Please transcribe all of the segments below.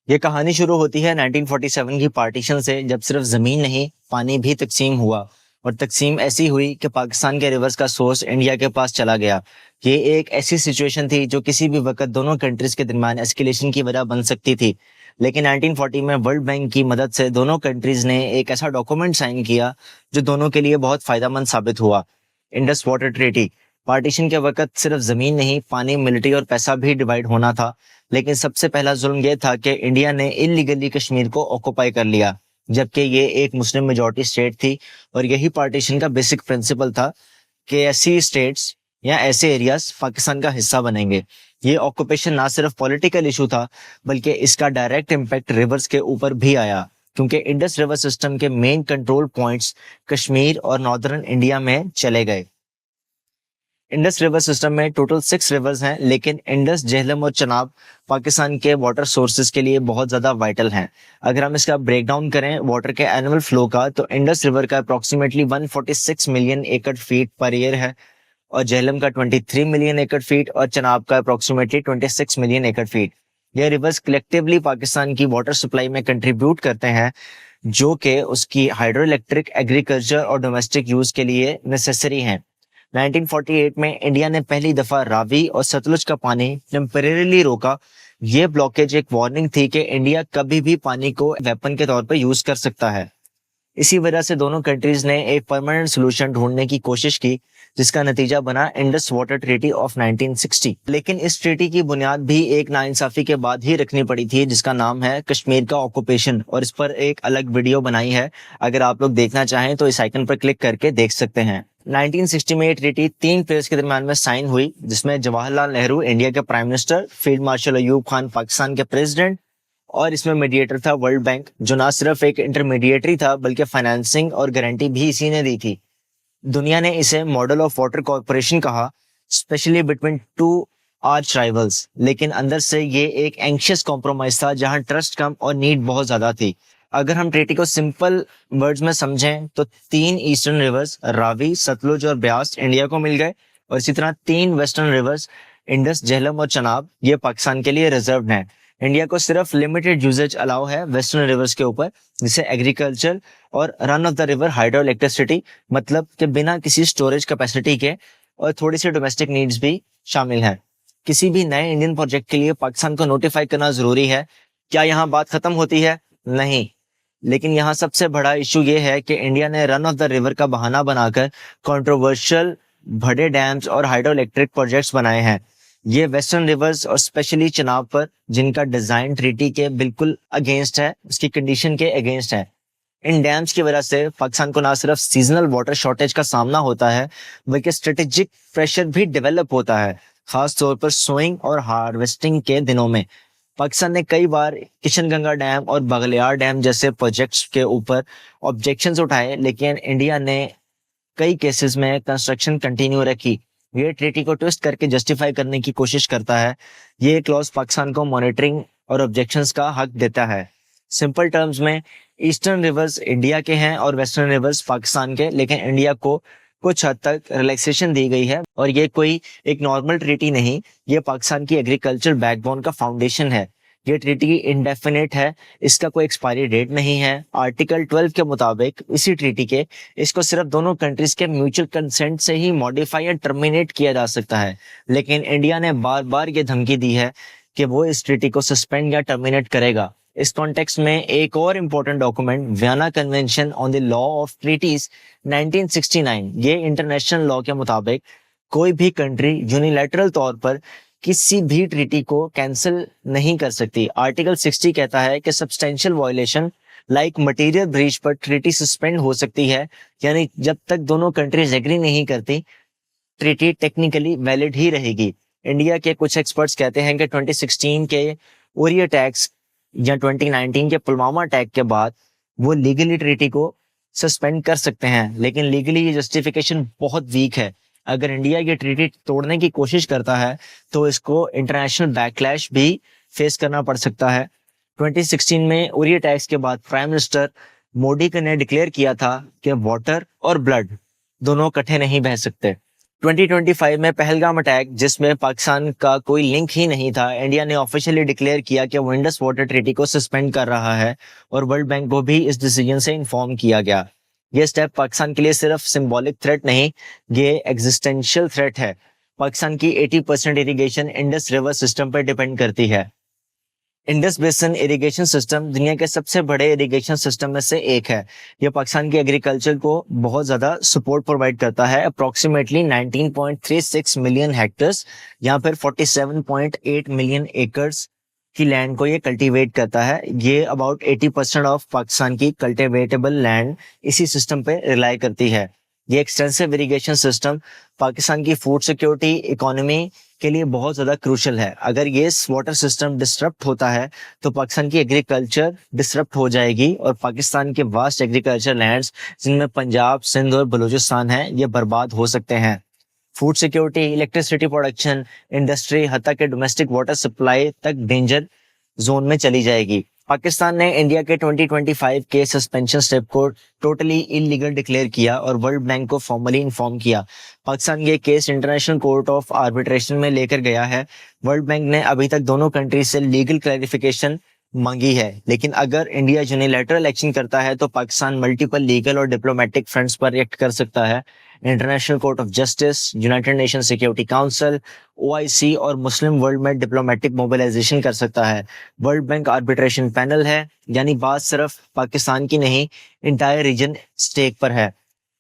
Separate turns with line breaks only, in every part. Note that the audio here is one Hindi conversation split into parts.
ये कहानी शुरू होती है 1947 की पार्टीशन से, जब सिर्फ जमीन नहीं पानी भी तकसीम हुआ। और तकसीम ऐसी हुई कि पाकिस्तान के रिवर्स का सोर्स इंडिया के पास चला गया। ये एक ऐसी सिचुएशन थी जो किसी भी वक्त दोनों कंट्रीज के दरमियान एस्केलेशन की वजह बन सकती थी। लेकिन 1940 में वर्ल्ड बैंक की मदद से दोनों कंट्रीज ने एक ऐसा डॉक्यूमेंट साइन किया जो दोनों के लिए बहुत फायदेमंद साबित हुआ। Indus water treaty. पार्टीशन के वक्त सिर्फ जमीन नहीं पानी, मिलिट्री और पैसा भी डिवाइड होना था। लेकिन सबसे पहला जुल्म यह था कि इंडिया ने इलीगली कश्मीर को ऑक्युपाई कर लिया, जबकि ये एक मुस्लिम मेजॉरिटी स्टेट थी। और यही पार्टीशन का बेसिक प्रिंसिपल था कि ऐसी स्टेट्स या ऐसे एरियाज पाकिस्तान का हिस्सा बनेंगे। ये ऑक्युपेशन ना सिर्फ पॉलिटिकल इशू था, बल्कि इसका डायरेक्ट इम्पैक्ट रिवर्स के ऊपर भी आया, क्योंकि इंडस रिवर सिस्टम के मेन कंट्रोल पॉइंट्स कश्मीर और नॉर्दर्न इंडिया में चले गए। इंडस रिवर सिस्टम में टोटल 6 रिवर्स हैं, लेकिन इंडस, झेलम और चनाब पाकिस्तान के वाटर सोर्सेज के लिए बहुत ज़्यादा वाइटल हैं। अगर हम इसका ब्रेकडाउन करें वाटर के एनुअल फ्लो का, तो इंडस रिवर का अप्रॉक्सीमेटली 146 मिलियन एकड़ फीट पर ईयर है, और झेलम का 23 मिलियन एकड़ फीट और चनाब का अप्रॉक्सीमेटली 26 मिलियन एकड़ फीट। ये रिवर्स कलेक्टिवली पाकिस्तान की वाटर सप्लाई में कंट्रीब्यूट करते हैं, जो कि उसकी हाइड्रो इलेक्ट्रिक, एग्रीकल्चर और डोमेस्टिक यूज के लिए नेसेसरी हैं। 1948 में इंडिया ने पहली दफा रावी और सतलुज का पानी टेम्परेरीली रोका। ये ब्लॉकेज एक वार्निंग थी कि इंडिया कभी भी पानी को वेपन के तौर पर यूज कर सकता है। इसी वजह से दोनों कंट्रीज ने एक परमानेंट सोल्यूशन ढूंढने की कोशिश की, जिसका नतीजा बना इंडस वाटर ट्रीटी ऑफ 1960। लेकिन इस ट्रीटी की बुनियाद भी एक नाइंसाफी के बाद ही रखनी पड़ी थी, जिसका नाम है कश्मीर का ऑक्युपेशन, और इस पर एक अलग वीडियो बनाई है। अगर आप लोग देखना चाहें तो इस आइकन पर क्लिक करके देख सकते हैं। 1960 में ये ट्रीटी 3 पेयर्स के दरमियान में साइन हुई, जिसमें जवाहरलाल नेहरू इंडिया के prime minister, field marshal Ayub Khan Pakistan के प्रेसिडेंट, और इसमें मीडिएटर था वर्ल्ड बैंक, जो ना सिर्फ एक इंटरमीडिएटरी था बल्कि फाइनेंसिंग और गारंटी भी इसी ने दी थी। दुनिया ने इसे मॉडल ऑफ वाटर कॉर्पोरेशन कहा, specially between two arch rivals. लेकिन अंदर से ये एक एंशियस कॉम्प्रोमाइज था, जहां ट्रस्ट कम और नीड बहुत ज्यादा थी। अगर हम ट्रीटी को सिंपल वर्ड्स में समझें तो 3 ईस्टर्न रिवर्स रावी, सतलुज और ब्यास इंडिया को मिल गए, और इसी तरह 3 वेस्टर्न रिवर्स इंडस, झेलम और चनाब ये पाकिस्तान के लिए रिजर्व हैं। इंडिया को सिर्फ लिमिटेड यूजेज अलाउ है वेस्टर्न रिवर्स के ऊपर, जिसे एग्रीकल्चर और run of the river hydro electricity, मतलब कि बिना किसी स्टोरेज कैपेसिटी के, और थोड़ी सी डोमेस्टिक नीड्स भी शामिल हैं। किसी भी नए इंडियन प्रोजेक्ट के लिए पाकिस्तान को नोटिफाई करना जरूरी है। क्या यहाँ बात खत्म होती है? नहीं। लेकिन यहाँ सबसे बड़ा इशू ये है कि इंडिया ने रन ऑफ द रिवर का बहाना बनाकर कंट्रोवर्शियल बड़े डैम्स और हाइड्रो इलेक्ट्रिक प्रोजेक्ट्स बनाए हैं। ये वेस्टर्न रिवर्स और स्पेशली चनाब पर, जिनका डिजाइन ट्रीटी के बिल्कुल अगेंस्ट है, उसकी कंडीशन के अगेंस्ट है। इन डैम्स की वजह से पाकिस्तान को ना सिर्फ सीजनल वाटर शॉर्टेज का सामना होता है, बल्कि स्ट्रेटेजिक प्रेशर भी डेवलप होता है, खास तौर पर सोइंग और हार्वेस्टिंग के दिनों में। पाकिस्तान ने कई बार किशनगंगा डैम और बगलियार डैम जैसे प्रोजेक्ट्स के ऊपर ऑब्जेक्शंस उठाए, लेकिन इंडिया ने कई केसेस में कंस्ट्रक्शन कंटिन्यू रखी। ये ट्रीटी को ट्विस्ट करके जस्टिफाई करने की कोशिश करता है। ये क्लॉज पाकिस्तान को मॉनिटरिंग और ऑब्जेक्शंस का हक देता है। सिंपल टर्म्स में ईस्टर्न रिवर्स इंडिया के हैं और वेस्टर्न रिवर्स पाकिस्तान के, लेकिन इंडिया को कुछ हद तक रिलैक्सेशन दी गई है। और ये कोई एक नॉर्मल ट्रीटी नहीं, ये पाकिस्तान की एग्रीकल्चर बैकबोन का फाउंडेशन है। ये ट्रीटी इंडेफिनिट है, इसका कोई एक्सपायरी डेट नहीं है। आर्टिकल 12 के मुताबिक इसी ट्रीटी के इसको सिर्फ दोनों कंट्रीज के म्यूचुअल कंसेंट से ही मॉडिफाई या टर्मिनेट किया जा सकता है। लेकिन इंडिया ने बार बार ये धमकी दी है कि वो इस ट्रीटी को सस्पेंड या टर्मिनेट करेगा। इस कॉन्टेक्स्ट में एक और important document, Vienna Convention on the Law of Treaties 1969, ये इंटरनेशनल लॉ के मुताबिक कोई भी कंट्री यूनिलैटरल तौर पर किसी भी ट्रीटी को कैंसिल नहीं कर सकती। आर्टिकल 60 कहता है कि substantial violation like material breach पर ट्रीटी सस्पेंड हो सकती है, यानी जब तक दोनों कंट्रीज एग्री नहीं करती, ट्रीटी टेक्निकली वैलिड ही रहेगी। इंडिया के कुछ एक्सपर्ट्स कहते हैं कि 2016 के उरी अटैक्स या 2019 के पुलवामा अटैक के बाद वो लीगली ट्रीटी को सस्पेंड कर सकते हैं, लेकिन लीगली ये जस्टिफिकेशन बहुत वीक है। अगर इंडिया ये ट्रीटी तोड़ने की कोशिश करता है तो इसको इंटरनेशनल बैकलैश भी फेस करना पड़ सकता है। 2016 में उरी अटैक्स के बाद प्राइम मिनिस्टर मोदी ने डिक्लेयर किया था कि वाटर और ब्लड दोनों इकट्ठे नहीं बह सकते। 2025 में पहलगाम अटैक, जिसमें पाकिस्तान का कोई लिंक ही नहीं था, इंडिया ने ऑफिशियली डिक्लेयर किया कि वो इंडस वाटर ट्रीटी को सस्पेंड कर रहा है और वर्ल्ड बैंक को भी इस डिसीजन से इन्फॉर्म किया गया। ये स्टेप पाकिस्तान के लिए सिर्फ सिंबॉलिक थ्रेट नहीं, ये एग्जिस्टेंशियल थ्रेट है। पाकिस्तान की 80% इरिगेशन इंडस रिवर सिस्टम पर डिपेंड करती है। इंडस बेसिन इरिगेशन सिस्टम दुनिया के सबसे बड़े इरिगेशन सिस्टम में से एक है। यह पाकिस्तान की एग्रीकल्चर को बहुत ज़्यादा सपोर्ट प्रोवाइड करता है। अप्रोक्सीमेटली 19.36 मिलियन हेक्टर्स, यहाँ पर 47.8 मिलियन एकर्स की लैंड को ये कल्टीवेट करता है। ये अबाउट 80% ऑफ पाकिस्तान की कल्टीवेटेबल लैंड इसी सिस्टम पे रिलाई करती है। ये एक्सटेंसिव इरिगेशन सिस्टम पाकिस्तान की फूड सिक्योरिटी, इकोनॉमी के लिए बहुत ज़्यादा क्रूशल है। अगर ये वाटर सिस्टम डिस्टरप्ट होता है तो पाकिस्तान की एग्रीकल्चर डिस्टरप्ट हो जाएगी और पाकिस्तान के वास्ट एग्रीकल्चर लैंड्स, जिनमें पंजाब, सिंध और बलूचिस्तान है, ये बर्बाद हो सकते हैं। Food security, electricity production, industry, हत्ता के डोमेस्टिक वाटर सप्लाई तक डेंजर जोन में चली जाएगी। पाकिस्तान ने इंडिया के 2025 के सस्पेंशन स्टेप को टोटली इलीगल डिक्लेयर किया और वर्ल्ड बैंक को फॉर्मली इन्फॉर्म किया। पाकिस्तान ये case international court of arbitration में लेकर गया है। वर्ल्ड बैंक ने अभी तक दोनों कंट्री से लीगल क्लैरिफिकेशन मांगी है, लेकिन अगर इंडिया यूनिलैटरल एक्शन करता है तो पाकिस्तान मल्टीपल लीगल और डिप्लोमेटिक फ्रंट्स पर रिएक्ट कर सकता है। International court of justice, United nation security council, OIC और मुस्लिम वर्ल्ड में डिप्लोमेटिक मोबिलाइजेशन कर सकता है। वर्ल्ड बैंक आर्बिट्रेशन पैनल है, यानी बात सिर्फ पाकिस्तान की नहीं, इंटायर रीजन स्टेक पर है।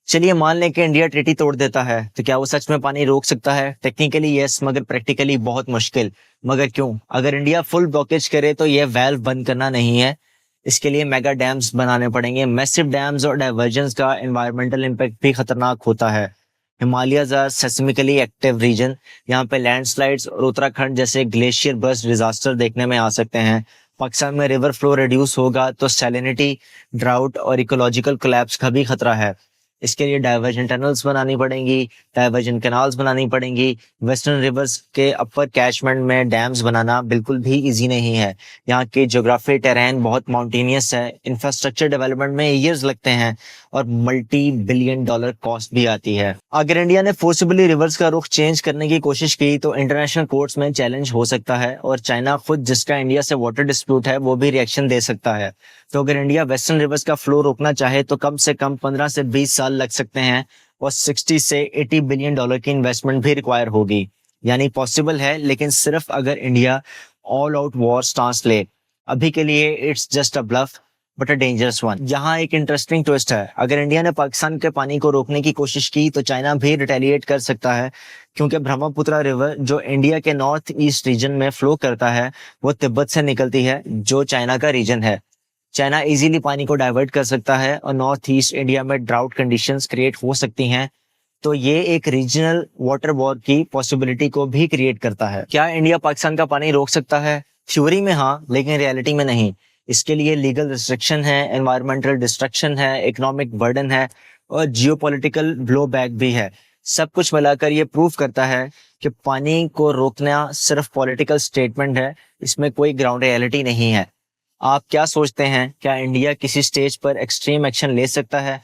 चलिए मान लें कि इंडिया ट्रीटी तोड़ देता है, तो क्या वो सच में पानी रोक सकता है? टेक्निकली यस, मगर प्रैक्टिकली बहुत मुश्किल। मगर क्यों? अगर इंडिया फुल ब्लॉकेज करे तो यह वेल्व बंद करना नहीं है, इसके लिए मेगा डैम्स बनाने पड़ेंगे। मैसिव डैम्स और डाइवर्जन का एनवायरमेंटल इम्पैक्ट भी खतरनाक होता है। हिमालयाज आर सेस्मिकली एक्टिव रीजन, यहाँ पे लैंडस्लाइड्स और उत्तराखंड जैसे ग्लेशियर बर्स्ट डिजास्टर देखने में आ सकते हैं। पाकिस्तान में रिवर फ्लो रिड्यूस होगा तो सैलिनिटी, ड्राउट और इकोलॉजिकल कोलैप्स का भी खतरा है। इसके लिए डाइवर्जन टनल्स बनानी पड़ेंगी, डाइवर्जन कैनाल्स बनानी पड़ेंगी। वेस्टर्न रिवर्स के अपर कैचमेंट में डैम्स बनाना बिल्कुल भी इजी नहीं है। यहाँ के ज्योग्राफी टेरेन बहुत माउंटेनियस है, इंफ्रास्ट्रक्चर डेवलपमेंट में ईयर्स लगते हैं और मल्टी बिलियन डॉलर कॉस्ट भी आती है। अगर इंडिया ने फोर्सिबली रिवर्स का रुख चेंज करने की कोशिश की तो इंटरनेशनल कोर्ट्स में चैलेंज हो सकता है और चाइना खुद, जिसका इंडिया से वाटर डिस्प्यूट है, वो भी रिएक्शन दे सकता है। तो अगर इंडिया वेस्टर्न रिवर्स का फ्लो रोकना चाहे तो कम से कम 15 से 20 साल लग सकते हैं और 60 से 80 बिलियन डॉलर की इन्वेस्टमेंट भी रिक्वायर होगी। यानी पॉसिबल है, लेकिन सिर्फ अगर India all out war stance ले। अभी के लिए it's just a bluff but a dangerous one. यहाँ एक इंटरेस्टिंग ट्विस्ट है, अगर इंडिया ने पाकिस्तान के पानी को रोकने की कोशिश की तो चाइना भी रिटेलिएट कर सकता है, क्योंकि ब्रह्मपुत्र रिवर जो इंडिया के नॉर्थ ईस्ट रीजन में फ्लो करता है वो तिब्बत से निकलती है, जो चाइना का रीजन है। चाइना इजीली पानी को डाइवर्ट कर सकता है और नॉर्थ ईस्ट इंडिया में ड्राउट कंडीशंस क्रिएट हो सकती हैं। तो ये एक रीजनल वाटर वॉर की पॉसिबिलिटी को भी क्रिएट करता है। क्या इंडिया पाकिस्तान का पानी रोक सकता है? थ्योरी में हाँ, लेकिन रियलिटी में नहीं। इसके लिए लीगल रिस्ट्रिक्शन है, एनवायरमेंटल डिस्ट्रक्शन है, इकोनॉमिक बर्डन है और जियोपॉलिटिकल ब्लोबैक भी है। सब कुछ मिलाकर ये प्रूव करता है कि पानी को रोकना सिर्फ पॉलिटिकल स्टेटमेंट है, इसमें कोई ग्राउंड रियलिटी नहीं है। आप क्या सोचते हैं, क्या इंडिया किसी स्टेज पर एक्सट्रीम एक्शन ले सकता है?